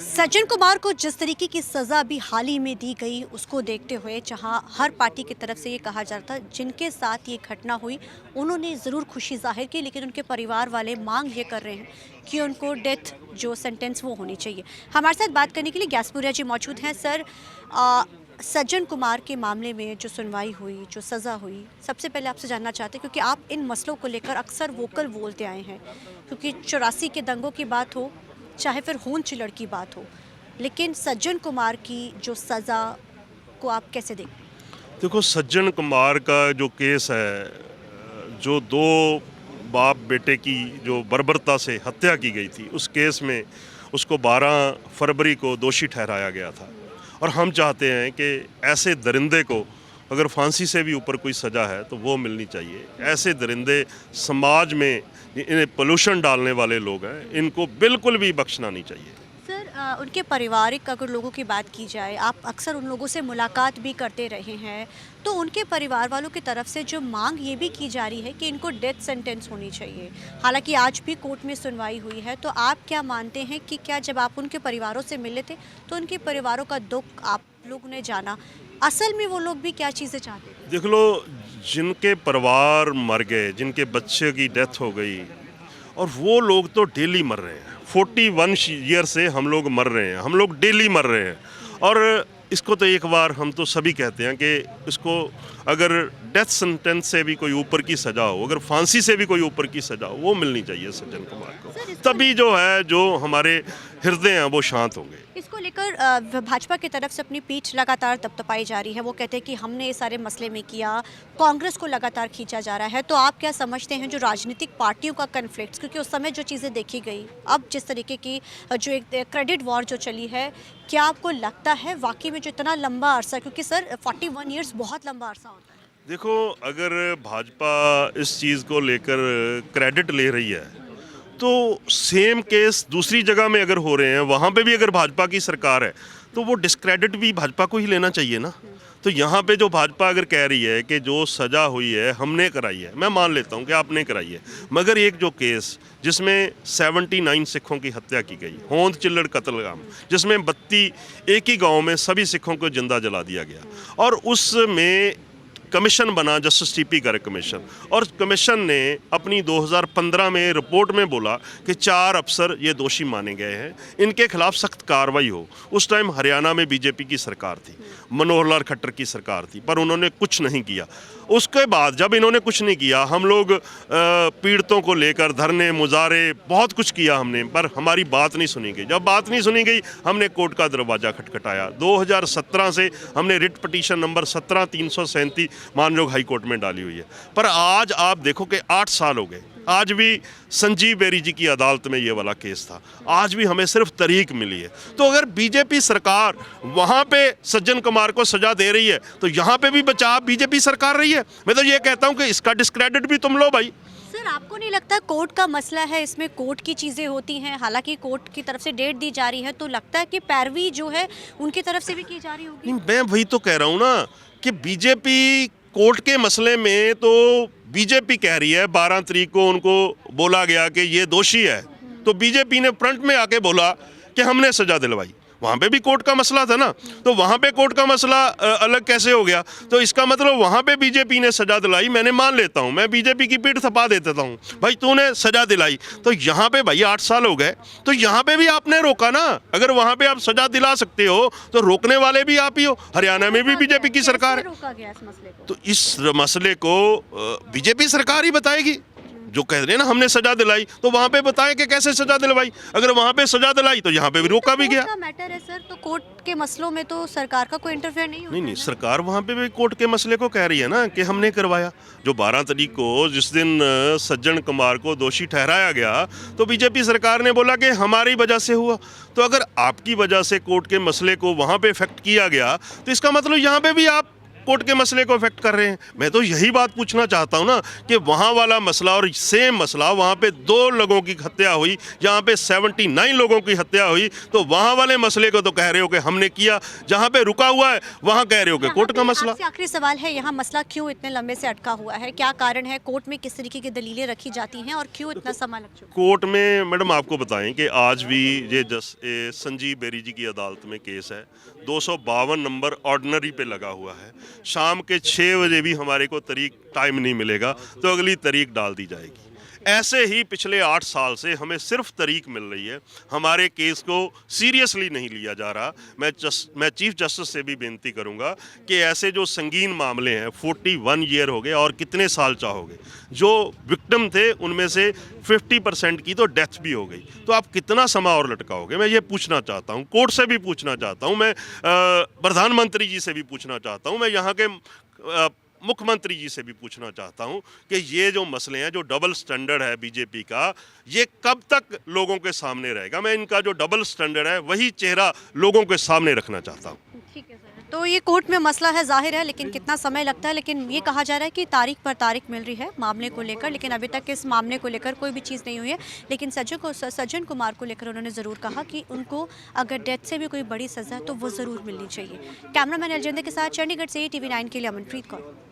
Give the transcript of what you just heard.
सज्जन कुमार को जिस तरीके की सज़ा अभी हाल ही में दी गई उसको देखते हुए जहां हर पार्टी की तरफ से ये कहा जा रहा था जिनके साथ ये घटना हुई उन्होंने ज़रूर खुशी जाहिर की, लेकिन उनके परिवार वाले मांग ये कर रहे हैं कि उनको डेथ जो सेंटेंस वो होनी चाहिए। हमारे साथ बात करने के लिए ग्यासपुरिया जी मौजूद हैं। सर, सज्जन कुमार के मामले में जो सुनवाई हुई, जो सज़ा हुई, सबसे पहले आपसे जानना चाहते हैं क्योंकि आप इन मसलों को लेकर अक्सर वोकल बोलते आए हैं, क्योंकि 84 के दंगों की बात हो चाहे फिर खून चिल्लड़ की बात हो, लेकिन सज्जन कुमार की जो सज़ा को आप कैसे देखते देखो, सज्जन कुमार का जो केस है, जो दो बाप बेटे की जो बर्बरता से हत्या की गई थी, उस केस में उसको 12 फरवरी को दोषी ठहराया गया था। और हम चाहते हैं कि ऐसे दरिंदे को अगर फांसी से भी ऊपर कोई सज़ा है तो वो मिलनी चाहिए। ऐसे दरिंदे समाज में इन्हें पोल्यूशन डालने वाले लोग हैं, इनको बिल्कुल भी बख्शना नहीं चाहिए। सर, उनके पारिवारिक अगर लोगों की बात की जाए, आप अक्सर उन लोगों से मुलाकात भी करते रहे हैं, तो उनके परिवार वालों की तरफ से जो मांग ये भी की जा रही है कि इनको डेथ सेंटेंस होनी चाहिए। हालांकि आज भी कोर्ट में सुनवाई हुई है, तो आप क्या मानते हैं कि क्या जब आप उनके परिवारों से मिले थे तो उनके परिवारों का दुख आप लोगों ने जाना, असल में वो लोग भी क्या चीज़ें चाहते थे? देख लो, जिनके परिवार मर गए, जिनके बच्चे की डेथ हो गई, और वो लोग तो डेली मर रहे हैं। 41 ईयर से हम लोग मर रहे हैं, हम लोग डेली मर रहे हैं। और इसको तो एक बार हम तो सभी कहते हैं कि इसको अगर डेथ सेंटेंस से भी कोई ऊपर की सज़ा हो, अगर फांसी से भी कोई ऊपर की सज़ा हो, वो मिलनी चाहिए सज्जन कुमार को। तभी जो है, जो हमारे हृदय हैं वो शांत होंगे। इसको लेकर भाजपा की तरफ से अपनी पीठ लगातार तपतपाई जा रही है। वो कहते हैं कि हमने ये सारे मसले में किया, कांग्रेस को लगातार खींचा जा रहा है। तो आप क्या समझते हैं जो राजनीतिक पार्टियों का कन्फ्लिक्ट, क्योंकि उस समय जो चीज़ें देखी गई, अब जिस तरीके की जो एक क्रेडिट वॉर जो चली है, क्या आपको लगता है वाकई में जो इतना लंबा अरसा, क्योंकि सर 41 ईयर्स बहुत लंबा अरसा होता है। देखो, अगर भाजपा इस चीज़ को लेकर क्रेडिट ले रही है तो सेम केस दूसरी जगह में अगर हो रहे हैं, वहाँ पे भी अगर भाजपा की सरकार है तो वो डिस्क्रेडिट भी भाजपा को ही लेना चाहिए ना। तो यहाँ पे जो भाजपा अगर कह रही है कि जो सज़ा हुई है हमने कराई है, मैं मान लेता हूँ कि आपने कराई है, मगर एक जो केस जिसमें 79 सिखों की हत्या की गई, होंद चिल्लड़ कत्लेआम, जिसमें 32 एक ही गांव में सभी सिखों को जिंदा जला दिया गया, और उसमें कमीशन बना, जस्टिस टीपी गर्ग कमीशन, और कमीशन ने अपनी 2015 में रिपोर्ट में बोला कि 4 अफसर ये दोषी माने गए हैं, इनके खिलाफ सख्त कार्रवाई हो। उस टाइम हरियाणा में बीजेपी की सरकार थी, मनोहर लाल खट्टर की सरकार थी, पर उन्होंने कुछ नहीं किया। उसके बाद जब इन्होंने कुछ नहीं किया, हम लोग पीड़ितों को लेकर धरने, मुजाहरे, बहुत कुछ किया हमने, पर हमारी बात नहीं सुनी गई। जब बात नहीं सुनी गई, हमने कोर्ट का दरवाज़ा खटखटाया। 2017 से हमने रिट पटिशन नंबर 17337 मानयोग हाई कोर्ट में डाली हुई है। पर आज आप देखो कि 8 साल हो गए, आज भी संजीव बेरी जी की अदालत में ये वाला केस था, आज भी हमें सिर्फ तारीख मिली है। तो अगर बीजेपी सरकार वहाँ पे सज्जन कुमार को सजा दे रही है तो यहाँ पे भी बचाव बीजेपी सरकार रही है। मैं तो ये कहता हूँ कि इसका डिस्क्रेडिट भी तुम लो भाई। सर, आपको नहीं लगता कोर्ट का मसला है, इसमें कोर्ट की चीज़ें होती हैं, हालांकि कोर्ट की तरफ से डेट दी जा रही है, तो लगता है कि पैरवी जो है उनकी तरफ से भी की जा रही होगी? नहीं, मैं वही तो कह रहा हूँ ना कि बीजेपी कोर्ट के मसले में तो बीजेपी कह रही है 12 तारीख को उनको बोला गया कि ये दोषी है, तो बीजेपी ने फ्रंट में आके बोला कि हमने सजा दिलवाई। वहाँ पे भी कोर्ट का मसला था ना, तो वहाँ पे कोर्ट का मसला अलग कैसे हो गया? तो इसका मतलब वहाँ पे बीजेपी ने सजा दिलाई, मैंने मान लेता हूँ, मैं बीजेपी की पीठ थपा देता हूँ, भाई तूने सजा दिलाई। तो यहाँ पे भाई 8 साल हो गए, तो यहाँ पे भी आपने रोका ना। अगर वहाँ पे आप सजा दिला सकते हो तो रोकने वाले भी आप ही हो। हरियाणा में भी बीजेपी की सरकार है, रोका गया इस मसले को? तो इस मसले को बीजेपी सरकार ही बताएगी। जो कह रहे हैं ना हमने सजा दिलाई, तो वहाँ पे बताएं कि कैसे सजा दिलवाई। अगर वहाँ पे सजा दिलाई तो यहाँ पे भी रोका भी गया। कोर्ट का मैटर है सर, तो कोर्ट के मसलों में तो सरकार का कोई इंटरफेयर नहीं होता। नहीं, सरकार वहाँ पे भी कोर्ट के मसले को कह रही है ना कि हमने करवाया। जो 12 तारीख को जिस दिन सज्जन कुमार को दोषी ठहराया गया, तो बीजेपी सरकार ने बोला कि हमारी वजह से हुआ। तो अगर आपकी वजह से कोर्ट के मसले को वहाँ पे इफेक्ट किया गया, तो इसका मतलब यहाँ पे भी आप कोर्ट के मसले को इफेक्ट कर रहे हैं। मैं तो यही बात पूछना चाहता हूँ ना कि वहाँ वाला मसला और सेम मसला, वहाँ पे 2 लोगों की हत्या हुई, यहाँ पे 79 लोगों की हत्या हुई, तो वहाँ वाले मसले को तो कह रहे हो कि हमने किया, जहाँ पे रुका हुआ है वहाँ कह रहे हो कि कोर्ट का मसला। आपसे आखिरी सवाल है, यहाँ मसला क्यों इतने लंबे से अटका हुआ है? क्या कारण है? कोर्ट में किस तरीके की दलीलें रखी जाती हैं और क्यों इतना समय लग चुका है? कोर्ट में मैडम आपको बताएं कि आज भी ये संजीव बेरी जी की अदालत में केस है, 252 नंबर ऑर्डिनरी पे लगा हुआ है। शाम के 6 बजे भी हमारे को तारीख टाइम नहीं मिलेगा तो अगली तारीख डाल दी जाएगी। ऐसे ही पिछले 8 साल से हमें सिर्फ तारीख मिल रही है, हमारे केस को सीरियसली नहीं लिया जा रहा। मैं चीफ जस्टिस से भी बेनती करूंगा कि ऐसे जो संगीन मामले हैं, 41 ईयर हो गए और कितने साल चाहोगे, जो विक्टिम थे उनमें से 50% की तो डेथ भी हो गई, तो आप कितना समय और लटकाओगे? मैं ये पूछना चाहता हूँ, कोर्ट से भी पूछना चाहता हूँ, मैं प्रधानमंत्री जी से भी पूछना चाहता हूँ, मैं यहाँ के मुख्यमंत्री जी से भी पूछना चाहता हूं कि ये जो मसले हैं, जो डबल स्टैंडर्ड है बीजेपी का, ये कब तक लोगों के सामने रहेगा? मैं इनका जो डबल स्टैंडर्ड है वही चेहरा लोगों के सामने रखना चाहता हूं। ठीक है सर, तो ये कोर्ट में मसला है, जाहिर है, लेकिन कितना समय लगता है? लेकिन ये कहा जा रहा है कि तारीख पर तारीख मिल रही है मामले को लेकर, लेकिन अभी तक इस मामले को लेकर कोई भी चीज़ नहीं हुई है। लेकिन सज्जन कुमार को लेकर उन्होंने ज़रूर कहा कि उनको अगर डेथ से भी कोई बड़ी सज़ा है तो वो ज़रूर मिलनी चाहिए। कैमरामैन अलजिंदर के साथ चंडीगढ़ से TV9 के लिए अमनप्रीत कौर।